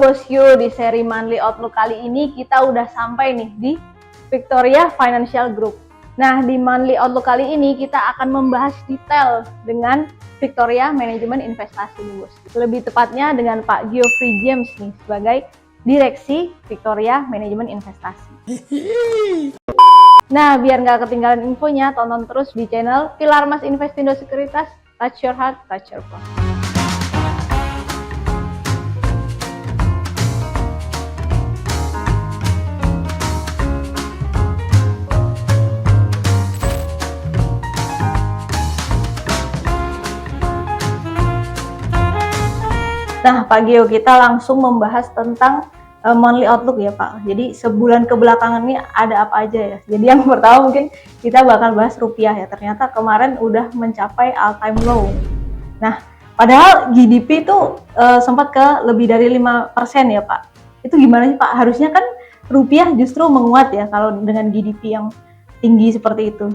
bosku, di seri Monthly Outlook kali ini kita udah sampai nih di Victoria Financial Group. Nah, di Monthly Outlook kali ini kita akan membahas detail dengan Victoria Manajemen Investasi nih bosku. Lebih tepatnya dengan Pak Geoffrey James nih sebagai Direksi Victoria Manajemen Investasi. Nah, biar nggak ketinggalan infonya, tonton terus di channel Pilar Mas Investindo Sekuritas. Touch your heart, touch your phone. Nah, Pak Geo, kita langsung membahas tentang monthly outlook ya Pak. Jadi sebulan kebelakangan ini ada apa aja ya. Jadi yang pertama mungkin kita bakal bahas rupiah ya. Ternyata kemarin udah mencapai all time low. Nah, padahal GDP itu sempat ke lebih dari 5% ya Pak. Itu gimana sih Pak? Harusnya kan rupiah justru menguat ya kalau dengan GDP yang tinggi seperti itu.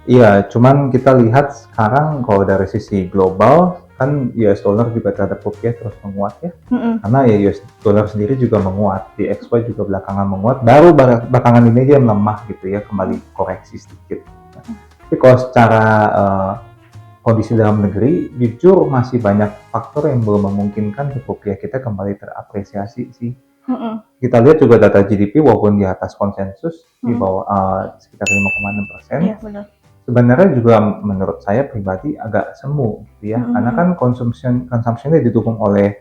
Iya, cuman kita lihat sekarang kalau dari sisi global kan US dollar juga terhadap rupiah terus menguat ya. Karena ya US dollar sendiri juga menguat, di ekspor juga belakangan menguat, baru belakangan ini aja melemah gitu ya, kembali koreksi sedikit. Tapi kalau secara kondisi dalam negeri, jujur masih banyak faktor yang belum memungkinkan rupiah kita kembali terapresiasi sih. Kita lihat juga data GDP walaupun di atas konsensus di bawah sekitar 5,6%. Iya, benar. Sebenarnya juga menurut saya pribadi agak semu gitu ya, karena kan consumption-nya didukung oleh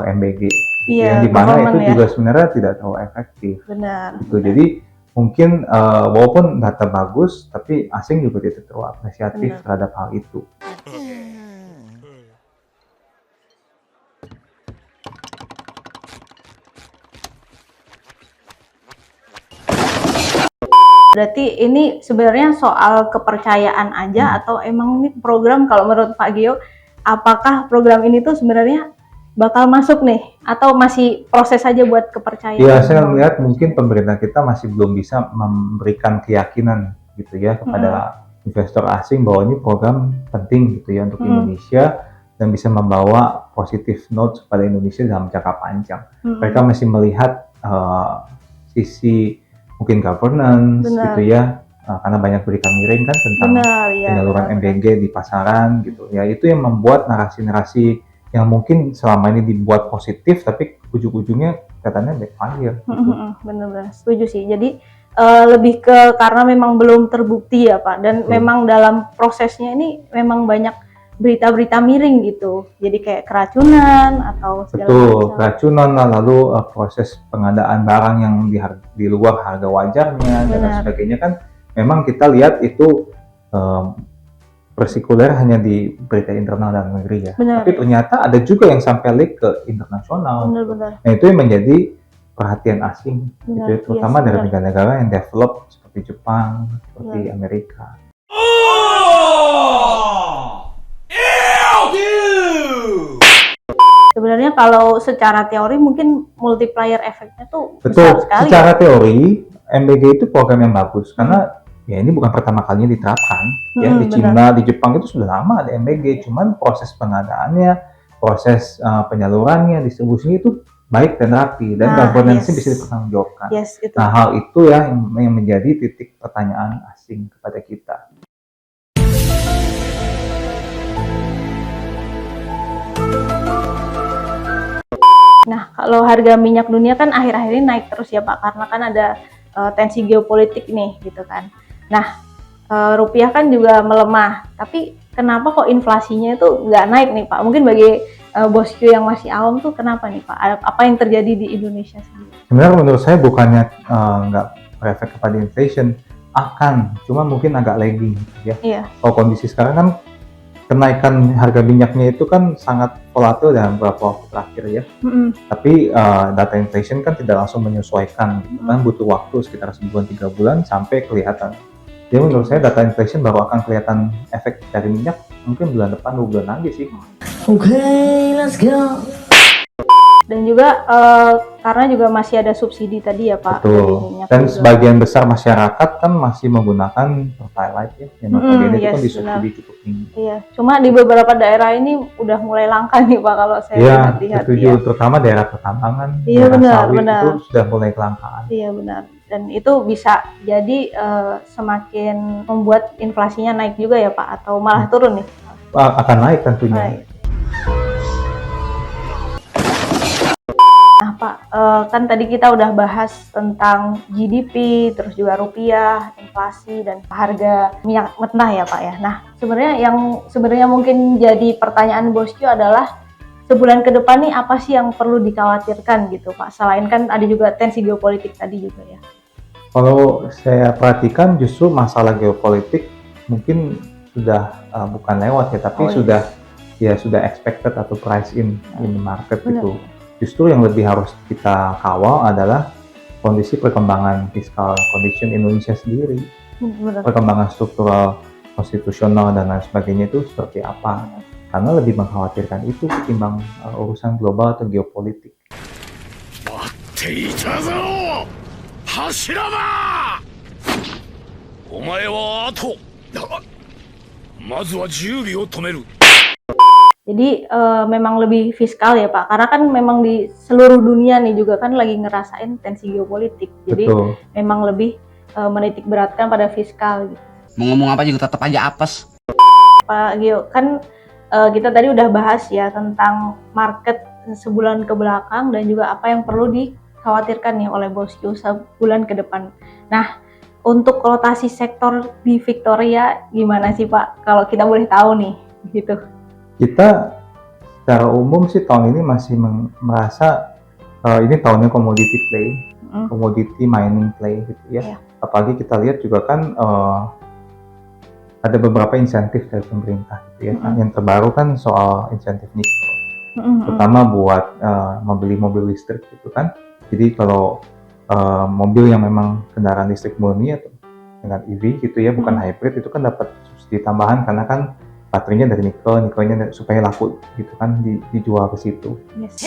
MBG, yang dimana itu juga sebenarnya tidak terlalu efektif. Benar. Gitu. Jadi mungkin walaupun data bagus, tapi asing juga tidak terlalu apresiatif terhadap hal itu. Berarti ini sebenarnya soal kepercayaan aja atau emang ini program, kalau menurut Pak Geo, apakah program ini tuh sebenarnya bakal masuk nih atau masih proses saja buat kepercayaan? Ya, saya melihat mungkin pemerintah kita masih belum bisa memberikan keyakinan gitu ya kepada investor asing bahwa ini program penting gitu ya untuk Indonesia dan bisa membawa positive note kepada Indonesia dalam jangka panjang. Mereka masih melihat sisi mungkin governance gitu ya, karena banyak berita miring kan tentang penyaluran MBG di pasaran gitu ya. Itu yang membuat narasi-narasi yang mungkin selama ini dibuat positif tapi ujung-ujungnya katanya backfire gitu. Benar-benar setuju sih. Jadi lebih ke karena memang belum terbukti ya Pak, dan memang dalam prosesnya ini memang banyak berita-berita miring gitu, jadi kayak keracunan atau segala macam. Keracunan lah, lalu proses pengadaan barang yang di luar harga wajarnya dan sebagainya kan memang kita lihat itu persikuler hanya di berita internal dalam negeri ya. Tapi ternyata ada juga yang sampai leak ke internasional. Nah itu yang menjadi perhatian asing, gitu ya, terutama dari negara-negara yang develop seperti Jepang, seperti Amerika. Sebenarnya kalau secara teori mungkin multiplier efeknya tuh besar sekali. Secara teori MBG itu program yang bagus karena ya ini bukan pertama kalinya diterapkan ya, di Cina, di Jepang itu sudah lama ada MBG, cuman proses pengadaannya, proses penyalurannya, distribusinya itu baik dan rapi dan governance-nya bisa dipertanggungjawabkan. Nah hal itu ya yang menjadi titik pertanyaan asing kepada kita. Nah, kalau harga minyak dunia kan akhir-akhir ini naik terus ya Pak, karena kan ada tensi geopolitik nih gitu kan. Nah, rupiah kan juga melemah, tapi kenapa kok inflasinya itu nggak naik nih Pak? Mungkin bagi bosku yang masih awam tuh kenapa nih Pak? Apa yang terjadi di Indonesia sendiri? Sebenarnya menurut saya bukannya nggak berefek kepada inflation, cuma mungkin agak lagging ya. Kalau kondisi sekarang kan kenaikan harga minyaknya itu kan sangat volatil dalam beberapa waktu terakhir ya. Tapi data inflation kan tidak langsung menyesuaikan, kan butuh waktu sekitar sebulan 3 bulan sampai kelihatan. Jadi menurut saya data inflation baru akan kelihatan efek dari minyak mungkin bulan depan 2 bulan lagi sih. Let's go. Dan juga karena juga masih ada subsidi tadi ya Pak. Dari Betul. minyak Dan juga. sebagian besar masyarakat kan masih menggunakan Pertalite ya, yang notabene itu kan Yes, disubsidi cukup tinggi. Iya, cuma di beberapa daerah ini udah mulai langka nih Pak kalau saya Iya, lihat-lihat. setuju. Ya. Terutama daerah pertambangan, Iya daerah benar, sawit benar. itu sudah mulai kelangkaan. Iya benar. Dan itu bisa jadi semakin membuat inflasinya naik juga ya Pak, atau malah turun nih? Akan naik tentunya. Naik. Nah Pak, kan tadi kita udah bahas tentang GDP, terus juga rupiah, inflasi, dan harga minyak mentah ya Pak ya. Nah sebenarnya mungkin jadi pertanyaan bosku adalah sebulan ke depan nih apa sih yang perlu dikhawatirkan gitu Pak? Selain kan ada juga tensi geopolitik tadi juga ya. Kalau saya perhatikan justru masalah geopolitik mungkin sudah bukan lewat ya, tapi sudah expected atau price in market gitu. Justru yang lebih harus kita kawal adalah kondisi perkembangan fiskal condition Indonesia sendiri, perkembangan struktural, konstitusional dan lain sebagainya itu seperti apa. Karena lebih mengkhawatirkan itu ketimbang urusan global atau geopolitik. Jadi memang lebih fiskal ya Pak, karena kan memang di seluruh dunia nih juga kan lagi ngerasain tensi geopolitik. Jadi memang lebih menitik beratkan pada fiskal gitu. Mau ngomong apa juga tetap aja apes. Pak Gio, kan kita tadi udah bahas ya tentang market sebulan ke belakang dan juga apa yang perlu dikhawatirkan nih oleh bosku sebulan ke depan. Nah, untuk rotasi sektor di Victoria gimana sih Pak? Kalau kita boleh tahu nih, gitu. Kita secara umum sih tahun ini masih merasa ini tahunnya commodity play, commodity mining play gitu ya. Apalagi kita lihat juga kan ada beberapa insentif dari pemerintah gitu ya. Yang terbaru kan soal insentif nikel, terutama buat membeli mobil listrik gitu kan. Jadi kalau mobil yang memang kendaraan listrik murni atau dengan EV gitu ya, bukan hybrid, itu kan dapat subsidi tambahan karena kan baterainya dari nikelnya supaya laku gitu kan, dijual ke situ. Yes.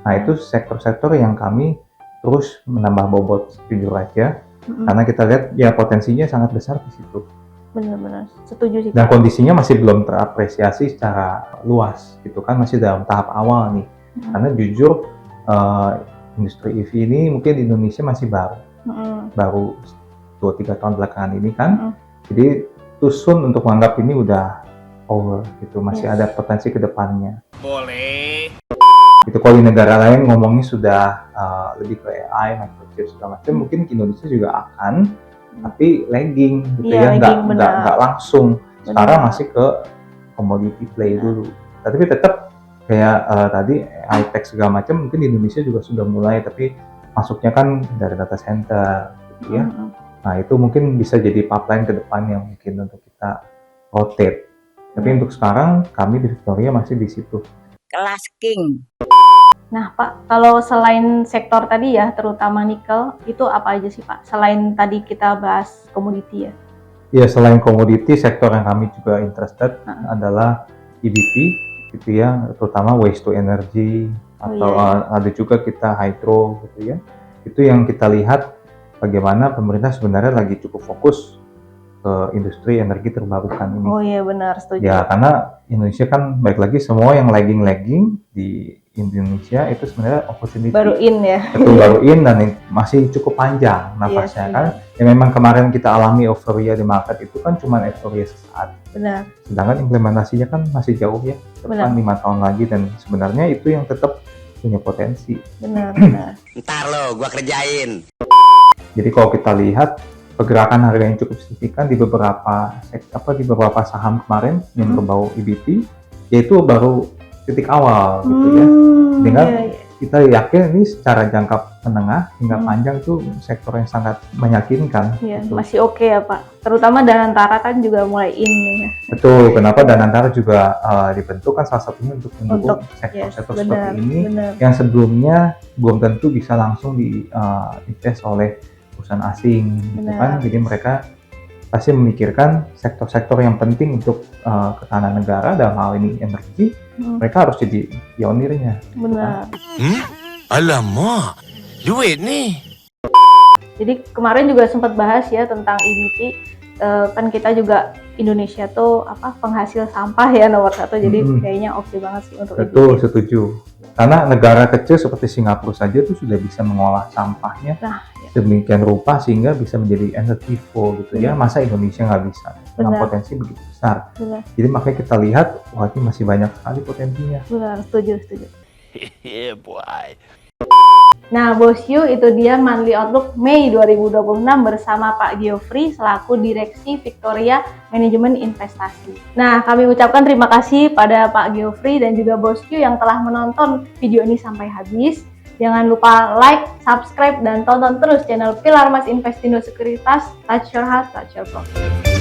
Nah itu sektor-sektor yang kami terus menambah bobot jujur aja, karena kita lihat ya potensinya sangat besar di situ. Benar-benar setuju sih. Dan kondisinya masih belum terapresiasi secara luas gitu kan, masih dalam tahap awal nih. Karena jujur industri EV ini mungkin di Indonesia masih baru 2-3 tahun belakangan ini kan. Jadi too soon untuk menganggap ini udah over gitu, masih ada potensi ke depannya. Boleh. Itu kalau di negara lain ngomongnya sudah lebih ke AI, microchip segala macam, mungkin di Indonesia juga akan, tapi lagging gitu ya, nggak langsung. Sekarang masih ke commodity play dulu. Tapi tetap kayak tadi AI tech segala macam, mungkin di Indonesia juga sudah mulai, tapi masuknya kan dari data center gitu ya. Nah itu mungkin bisa jadi pipeline ke depan yang mungkin untuk kita rotate. Tapi untuk sekarang kami di Victoria masih di situ. Kelas king. Nah Pak, kalau selain sektor tadi ya, terutama nikel, itu apa aja sih Pak? Selain tadi kita bahas komoditi ya? Ya selain komoditi, sektor yang kami juga interested adalah EBP gitu ya, terutama waste to energy, atau ada juga kita hydro gitu ya. Itu yang kita lihat bagaimana pemerintah sebenarnya lagi cukup fokus ke industri energi terbarukan ini. Oh iya benar, setuju. Ya karena Indonesia kan baik lagi semua yang lagging di Indonesia itu sebenarnya opportunity. Baru in ya. Betul, baru in dan masih cukup panjang nafasnya kan. Ya memang kemarin kita alami euphoria di market itu kan cuma euforia sesaat. Benar. Sedangkan implementasinya kan masih jauh ya, depan 5 tahun lagi, dan sebenarnya itu yang tetap punya potensi. Benar. Ntar lo, gua kerjain. Jadi kalau kita lihat pergerakan harga yang cukup signifikan di beberapa saham kemarin yang berbau EBP, yaitu baru titik awal gitu ya. Dengan kita yakin ini secara jangka menengah hingga panjang itu sektor yang sangat meyakinkan. Iya, gitu. masih oke ya Pak. Terutama Danantara kan juga mulai in ya. Betul, kenapa Danantara juga dibentuk kan salah satunya untuk mendukung sektor-sektor seperti ini yang sebelumnya belum tentu bisa langsung di invest oleh perusahaan asing gitu kan. Jadi mereka pasti memikirkan sektor-sektor yang penting untuk ketahanan negara, dalam hal ini energi. Mereka harus jadi pionirnya. Benar. Alamak, duit nih. Jadi kemarin juga sempat bahas ya tentang EBT. Kan kita juga Indonesia tuh penghasil sampah ya nomor 1. Jadi kayaknya oke banget sih untuk Betul, EBT. setuju. Karena negara kecil seperti Singapura saja tuh sudah bisa mengolah sampahnya demikian rupa sehingga bisa menjadi energy flow gitu ya. Masa Indonesia nggak bisa? Dengan potensi begitu besar. Benar. Jadi makanya kita lihat, wah ini masih banyak sekali potensinya. Benar, setuju. Yeah, boy. Nah, Bos Yu, itu dia Monthly Outlook Mei 2026 bersama Pak Geoffrey selaku Direksi Victoria Manajemen Investasi. Nah, kami ucapkan terima kasih pada Pak Geoffrey dan juga Bos Yu yang telah menonton video ini sampai habis. Jangan lupa like, subscribe, dan tonton terus channel Pilar Mas Investindo Sekuritas. Touch your heart, touch your profit.